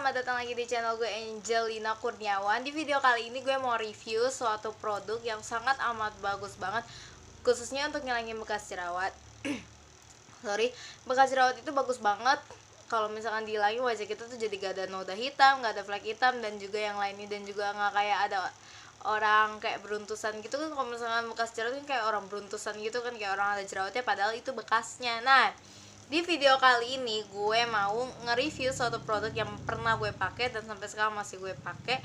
selamat datang lagi di channel gue Angelina Kurniawan. Di video kali ini gue mau review suatu produk yang sangat amat bagus banget, khususnya untuk ngilangin bekas jerawat. Bekas jerawat itu bagus banget. Kalau misalkan dihilangin, wajah kita tuh jadi gak ada noda hitam, gak ada flek hitam, dan juga yang lainnya. Dan juga gak kayak ada orang kayak beruntusan gitu kan. Kalau misalkan bekas jerawat kan kayak orang beruntusan gitu kan, kayak orang ada jerawatnya padahal itu bekasnya. Nah, di video kali ini gue mau nge-review suatu produk yang pernah gue pakai dan sampai sekarang masih gue pakai.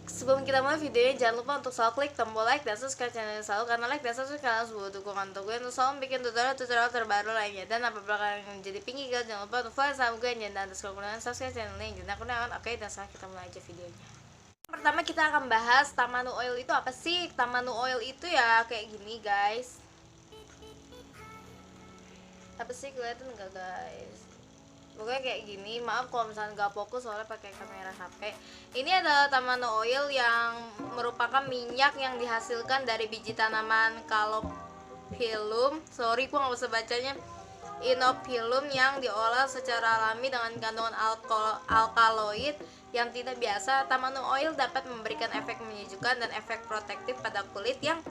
Sebelum kita mulai videonya, jangan lupa untuk selalu klik tombol like dan subscribe channel ini selalu, karena like dan subscribe kalian sebuah dukungan untuk gue untuk selalu bikin tutorial terbaru lainnya. Dan apabila kalian jadi pinggir, jangan lupa untuk follow sama gue dan subscribe channel ini. Jadi aku naon. Oke, dan sekarang kita mulai aja videonya. Pertama kita akan bahas Tamanu Oil itu apa sih. Tamanu Oil itu ya kayak gini guys. Apa sih, kelihatan nggak guys? Pokoknya kayak gini. Maaf kalau misalnya nggak fokus soalnya pakai kamera HP. Ini adalah Tamanu Oil yang merupakan minyak yang dihasilkan dari biji tanaman Calophyllum. Sorry, gue nggak bisa bacanya. Inoculum yang diolah secara alami dengan kandungan alkaloid yang tidak biasa. Tamanu Oil dapat memberikan efek menyejukkan dan efek protektif pada kulit yang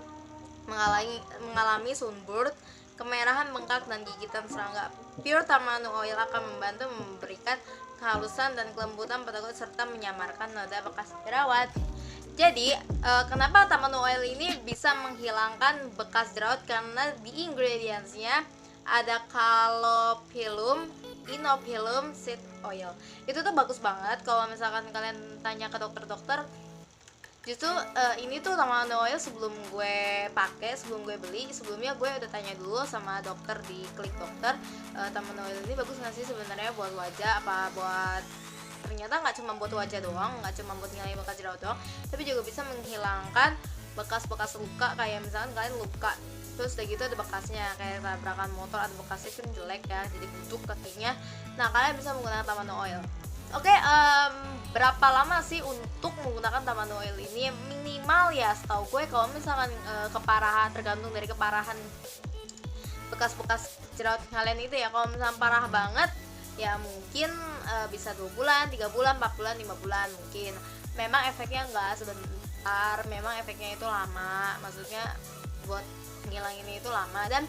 mengalami sunburn, kemerahan, bengkak, dan gigitan serangga. Pure Tamanu Oil akan membantu memberikan kehalusan dan kelembutan pada kulit serta menyamarkan noda bekas jerawat. Jadi, kenapa Tamanu Oil ini bisa menghilangkan bekas jerawat? Karena di ingredientsnya ada Calophyllum, Inoculum seed oil. Itu tuh bagus banget kalau misalkan kalian tanya ke dokter-dokter. Justru ini tuh Tamanu Oil sebelum gue pakai, sebelum gue beli, sebelumnya gue udah tanya dulu sama dokter di Klik Dokter, Tamanu Oil ini bagus nggak sih sebenarnya buat wajah, apa buat, ternyata nggak cuma buat wajah doang, nggak cuma buat ngilangin bekas jerawat doang, tapi juga bisa menghilangkan bekas-bekas luka. Kayak misalkan kalian luka terus udah gitu ada bekasnya, kayak tabrakan motor ada bekasnya kan jelek ya, jadi busuk kakinya. Nah, kalian bisa menggunakan Tamanu Oil. Oke, berapa lama sih untuk menggunakan Tamanu Oil ini? Minimal ya setahu gue kalau misalkan keparahan, tergantung dari keparahan bekas-bekas jerawat kalian itu ya. Kalau misalkan parah banget ya mungkin bisa 2 bulan, 3 bulan, 4 bulan, 5 bulan mungkin. Memang efeknya nggak sebentar, memang efeknya itu lama, maksudnya buat ngilangin itu lama dan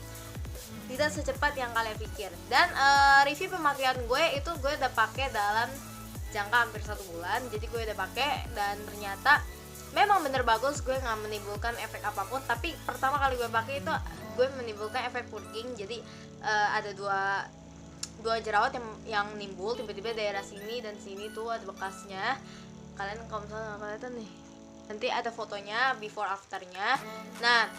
tidak secepat yang kalian pikir. Dan review pemakaian gue itu gue udah pakai dalam jangka hampir 1 bulan. Jadi gue udah pakai dan ternyata memang bener bagus. Gue nggak menimbulkan efek apapun. Tapi pertama kali gue pakai itu gue menimbulkan efek purging. Jadi ada dua jerawat yang nimbul tiba-tiba daerah sini dan sini tuh ada bekasnya. Kalian kalau misalnya nggak kelihatan nih, nanti ada fotonya before afternya. Nah,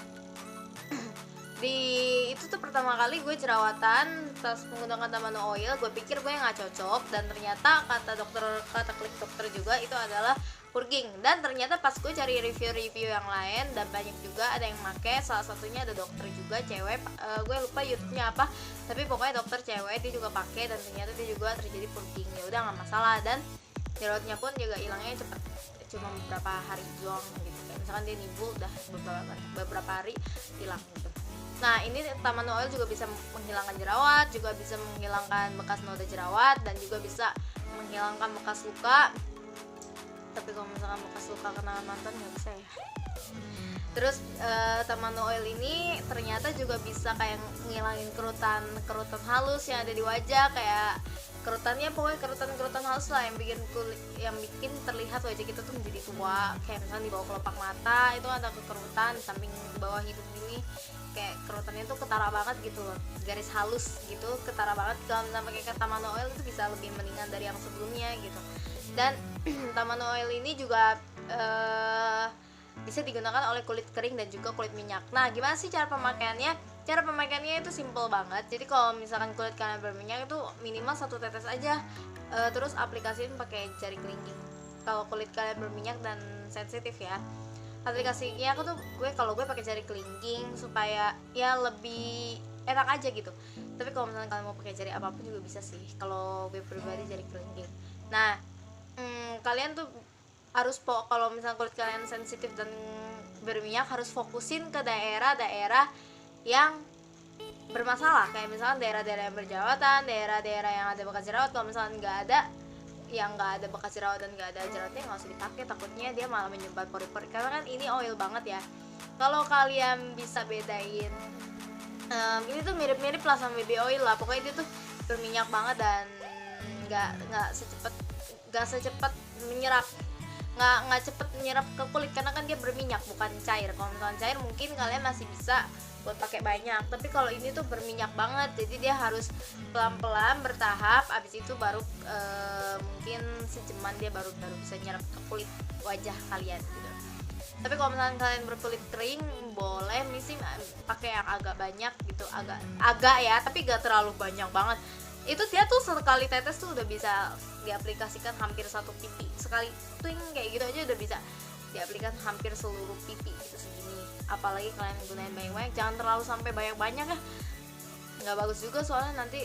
itu tuh pertama kali gue jerawatan pas menggunakan Tamanu Oil. Gue pikir gue nggak cocok dan ternyata kata Klik Dokter juga itu adalah purging. Dan ternyata pas gue cari review-review yang lain dan banyak juga ada yang make, salah satunya ada dokter juga cewek, gue lupa YouTube-nya apa, tapi pokoknya dokter cewek dia juga pakai dan ternyata dia juga terjadi purging. Ya udah nggak masalah, dan jerawatnya pun juga hilangnya cepet, cuma beberapa hari doang gitu. Kayak misalkan dia nimbul udah beberapa hari hilang gitu. Nah, ini Tamanu Oil juga bisa menghilangkan jerawat, juga bisa menghilangkan bekas noda jerawat, dan juga bisa menghilangkan bekas luka. Tapi kalau misalkan bekas luka kena mantan nggak bisa ya. Terus Tamanu Oil ini ternyata juga bisa kayak ngilangin kerutan halus yang ada di wajah, kayak kerutannya, pokoknya kerutan halus lah yang bikin terlihat wajah kita tuh menjadi tua. Kayak misalnya di bawah kelopak mata itu ada kerutan, di samping bawah hidung ini kayak kerutannya tuh ketara banget gitu loh, garis halus gitu, ketara banget. Kalau misalnya pakai Tamanu Oil itu bisa lebih mendingan dari yang sebelumnya gitu. Dan Tamanu Oil ini juga bisa digunakan oleh kulit kering dan juga kulit minyak. Nah, gimana sih cara pemakaiannya? Cara pemakaiannya itu simple banget. Jadi kalau misalkan kulit kalian berminyak itu minimal 1 tetes aja. Terus aplikasiin pakai jari kelingking. Kalau kulit kalian berminyak dan sensitif ya. Aplikasinya kalau gue pakai jari kelingking supaya ya lebih enak aja gitu. Tapi kalau misalkan kalian mau pakai jari apapun juga bisa sih. Kalau gue pribadi jari kelingking. Nah, kalian tuh harus kalau misalnya kulit kalian sensitif dan berminyak harus fokusin ke daerah-daerah yang bermasalah, kayak misalnya daerah-daerah yang berjerawatan, daerah-daerah yang ada bekas jerawat. Kalau misalnya nggak ada, yang nggak ada bekas jerawat dan nggak ada jerawatnya nggak usah dipakai, takutnya dia malah menyumbat pori-pori karena kan ini oil banget ya. Kalau kalian bisa bedain, ini tuh mirip-mirip lah sama baby oil lah, pokoknya dia tuh berminyak banget dan nggak secepat menyerap, nggak cepet menyerap ke kulit karena kan dia berminyak bukan cair. Kalau misalkan cair mungkin kalian masih bisa buat pakai banyak, tapi kalau ini tuh berminyak banget, jadi dia harus pelan-pelan bertahap, abis itu baru mungkin sejaman dia baru bisa nyerap ke kulit wajah kalian gitu. Tapi kalau misalkan kalian berkulit kering boleh misi pakai yang agak banyak gitu, agak ya, tapi gak terlalu banyak banget. Itu dia tuh sekali tetes tuh udah bisa diaplikasikan hampir satu pipi, sekali twing kayak gitu aja udah bisa diaplikasikan hampir seluruh pipi gitu segini. Apalagi kalian gunain banyak-banyak, jangan terlalu sampai banyak-banyak ya, nggak bagus juga soalnya nanti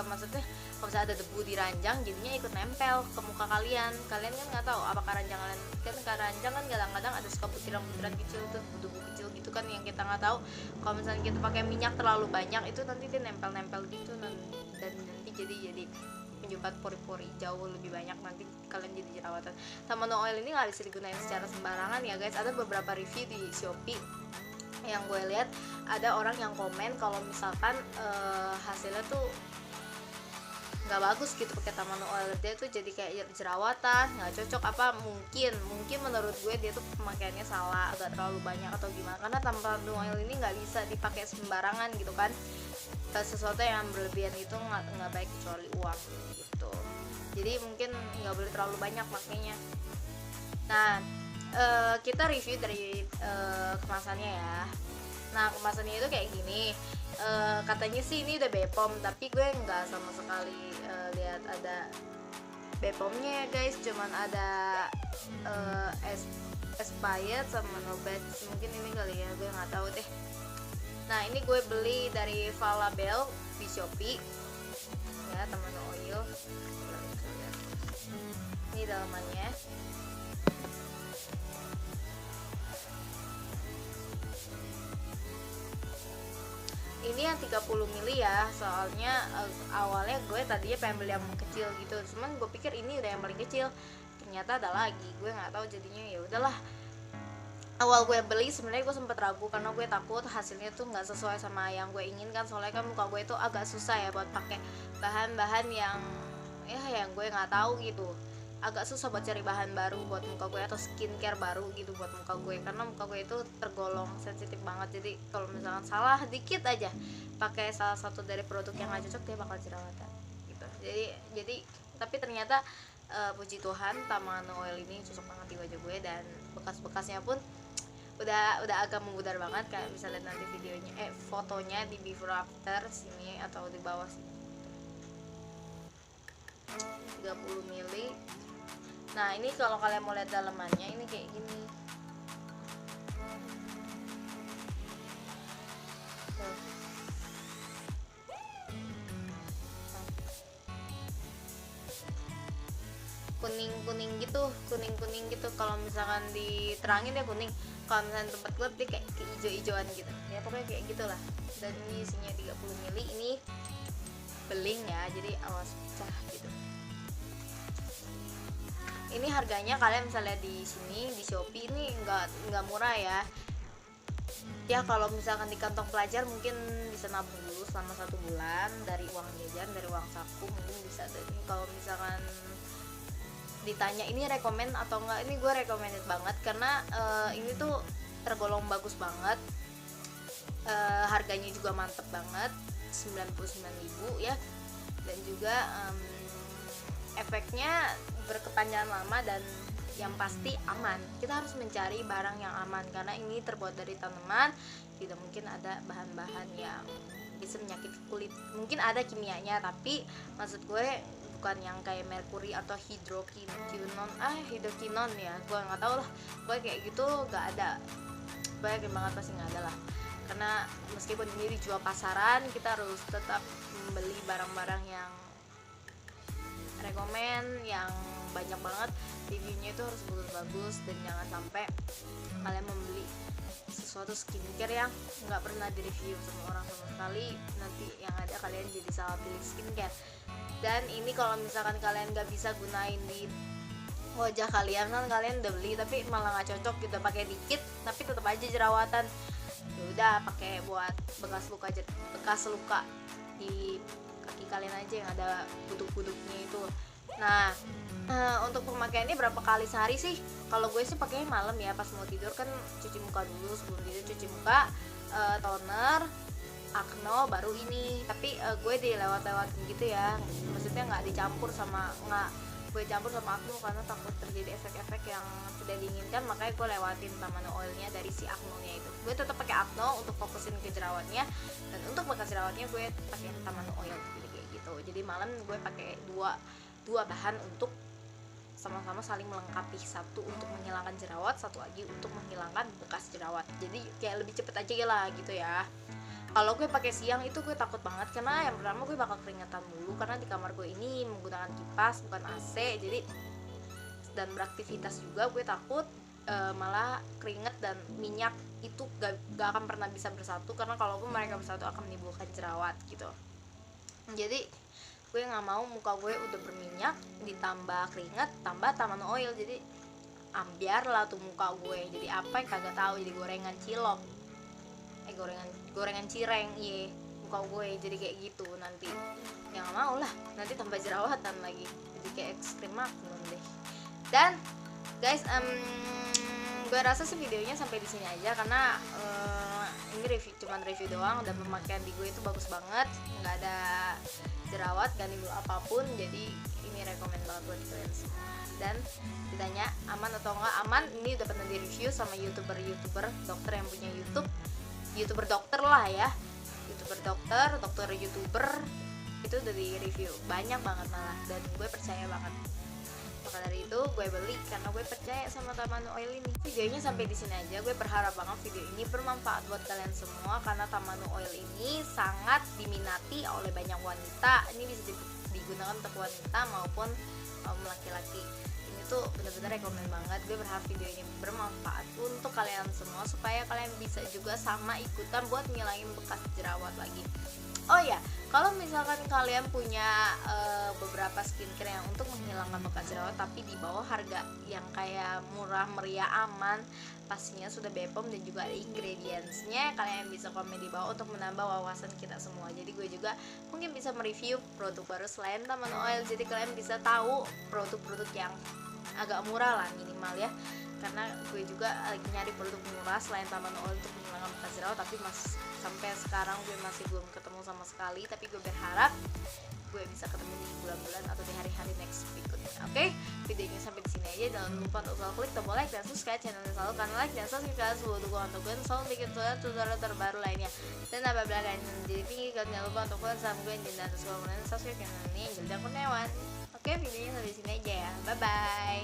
maksudnya kalau misalnya ada debu di ranjang jadinya ikut nempel ke muka kalian kan nggak tahu apakah ranjang kalian kan ranjang kan kadang-kadang ada suka butiran-butiran kecil tuh, debu kecil gitu kan yang kita nggak tahu. Kalau misalnya kita pakai minyak terlalu banyak itu nanti dia nempel-nempel gitu dan nanti jadi menyumbat pori-pori jauh lebih banyak, nanti kalian jadi jerawatan. Tamano oil ini nggak bisa digunakan secara sembarangan ya guys. Ada beberapa review di Shopee yang gue lihat, ada orang yang komen kalau misalkan hasilnya tuh nggak bagus gitu pakai Tamano oil, dia tuh jadi kayak jerawatan, nggak cocok. Apa mungkin menurut gue dia tuh pemakaiannya salah, agak terlalu banyak atau gimana, karena Tamano oil ini nggak bisa dipakai sembarangan gitu kan. Sesuatu yang berlebihan itu nggak baik kecuali uang gitu, jadi mungkin nggak boleh terlalu banyak makanya. Nah kita review dari kemasannya ya. Nah kemasannya itu kayak gini, katanya sih ini udah Bepom, tapi gue nggak sama sekali lihat ada Bepomnya ya guys, cuman ada expired sama no batch, mungkin ini kali ya, gue nggak tahu deh. Nah ini gue beli dari Falabel di Shopee ya, Tamano oil. Ini dalamannya. Ini yang 30 ml ya, soalnya awalnya gue tadinya pengen beli yang kecil gitu, cuman gue pikir ini udah yang paling kecil, ternyata ada lagi, gue nggak tahu jadinya ya udahlah. Awal gue beli sebenarnya gue sempet ragu karena gue takut hasilnya tuh nggak sesuai sama yang gue inginkan, soalnya kan muka gue tuh agak susah ya buat pakai bahan-bahan yang gue nggak tahu gitu, agak susah buat cari bahan baru buat muka gue atau skincare baru gitu buat muka gue, karena muka gue itu tergolong sensitif banget. Jadi kalau misalkan salah dikit aja pakai salah satu dari produk yang nggak cocok dia bakal jerawatan gitu. Jadi tapi ternyata puji Tuhan Tamano oil ini cocok banget di wajah gue, dan bekas-bekasnya pun udah agak memudar banget, kayak bisa lihat nanti videonya fotonya di before after sini atau di bawah sini. 30 ml. Nah ini kalau kalian mau lihat dalamannya ini kayak gini. kuning gitu kalau misalkan diterangin dia kuning, kalau misalkan tempat gelap dia kayak hijau-hijauan gitu ya, pokoknya kayak gitulah. Dan ini isinya 30 ml, ini beling ya, jadi awas pecah gitu. Ini harganya kalian bisa lihat di sini di Shopee, ini nggak murah ya. Ya kalau misalkan di kantong pelajar mungkin bisa nabung dulu selama 1 bulan dari uang jajan, dari uang saku mungkin bisa. Dan kalau misalkan ditanya ini rekomend atau enggak, ini gue recommended banget karena ini tuh tergolong bagus banget, harganya juga mantep banget, 99.000 ya, dan juga efeknya berkepanjangan lama dan yang pasti aman. Kita harus mencari barang yang aman karena ini terbuat dari tanaman, tidak mungkin ada bahan-bahan yang bisa menyakiti kulit. Mungkin ada kimianya, tapi maksud gue bukan yang kayak merkuri atau hidrokinon ya, gue nggak tahu lah, gue kayak gitu nggak ada, gue yakin banget pasti nggak ada lah, karena meskipun ini dijual pasaran kita harus tetap membeli barang-barang yang rekomen yang banyak banget, reviewnya itu harus bagus-bagus, dan jangan sampai kalian membeli sesuatu skincare yang nggak pernah direview sama orang sama sekali, nanti yang ada kalian jadi salah pilih skincare. Dan ini kalau misalkan kalian nggak bisa gunain di wajah kalian, kan kalian udah beli tapi malah nggak cocok, udah pakai dikit tapi tetap aja jerawatan, ya udah pakai buat bekas luka di kaki kalian aja yang ada buduk-buduknya itu. Nah, untuk pemakaiannya berapa kali sehari sih? Kalau gue sih pakainya malam ya, pas mau tidur kan cuci muka dulu, sebelum tidur cuci muka, toner, acno, baru ini. Tapi gue dilewat-lewatin gitu ya, maksudnya nggak gue campur sama acno karena takut terjadi efek-efek yang tidak diinginkan, makanya gue lewatin Tamano oilnya dari si acno-nya itu. Gue tetap pakai acno untuk fokusin ke jerawatnya, dan untuk bekas jerawatnya gue pakai Tamano oil kayak gitu. Jadi malam gue pakai dua bahan untuk sama-sama saling melengkapi, satu untuk menghilangkan jerawat, satu lagi untuk menghilangkan bekas jerawat. Jadi kayak lebih cepet aja lah gitu ya. Kalau gue pakai siang itu gue takut banget, karena yang pertama gue bakal keringetan dulu karena di kamar gue ini menggunakan kipas bukan AC, jadi dan beraktivitas juga gue takut malah keringet dan minyak itu gak akan pernah bisa bersatu, karena kalaupun mereka bersatu akan menimbulkan jerawat gitu. Jadi gue nggak mau muka gue udah berminyak ditambah keringet tambah Tamano oil, jadi ambiar lah tuh muka gue jadi apa yang kagak tahu, jadi gorengan cilok, gorengan cireng, iya muka gue jadi kayak gitu nanti. Ya nggak mau lah, nanti tambah jerawatan lagi, jadi kayak ekstrim maklum deh. Dan guys, gue rasa sih videonya sampai di sini aja, karena ini cuman review doang, dan pemakaian di gue itu bagus banget, nggak ada jerawat, gak nimbul apapun, jadi ini rekomen banget buat kalian semua. Dan ditanya aman atau enggak, aman. Ini udah pernah di review sama youtuber dokter yang punya youtuber dokter lah ya, youtuber dokter youtuber, itu udah di review banyak banget malah, dan gue percaya banget. Maka dari itu gue beli karena gue percaya sama Tamano oil ini. Videonya sampai di sini aja. Gue berharap banget video ini bermanfaat buat kalian semua, karena Tamano oil ini sangat diminati oleh banyak wanita. Ini bisa digunakan untuk wanita maupun laki-laki. Ini tuh bener-bener rekomen banget. Gue berharap video ini bermanfaat untuk kalian semua, supaya kalian bisa juga sama ikutan buat ngilangin bekas jerawat lagi. Oh ya, kalau misalkan kalian punya beberapa skincare yang untuk menghilangkan bekas jerawat tapi di bawah harga yang kayak murah meriah aman, pastinya sudah BPOM dan juga ada ingredientsnya, kalian bisa komen di bawah untuk menambah wawasan kita semua. Jadi gue juga mungkin bisa mereview produk baru selain Tamano oil, jadi kalian bisa tahu produk-produk yang agak murah lah minimal ya, karena gue juga lagi nyari produk murah selain Tamano oil untuk menghilangkan bekas jerawat, tapi sampai sekarang gue masih belum ketemu sama sekali. Tapi gue berharap gue bisa ketemu di bulan-bulan atau di hari-hari next berikutnya. Oke, videonya sampai di sini aja. Jangan lupa untuk klik tombol like dan subscribe channel ini selalu, karena like dan subscribe selalu dukungan untuk gue selalu bikin tutorial terbaru lainnya. Dan apabila kalian jadi tinggi, jangan lupa untuk follow Instagram gue dan subscribe channel ini Angel Kurniawan. Oke, videonya sampai di sini aja ya. Bye bye.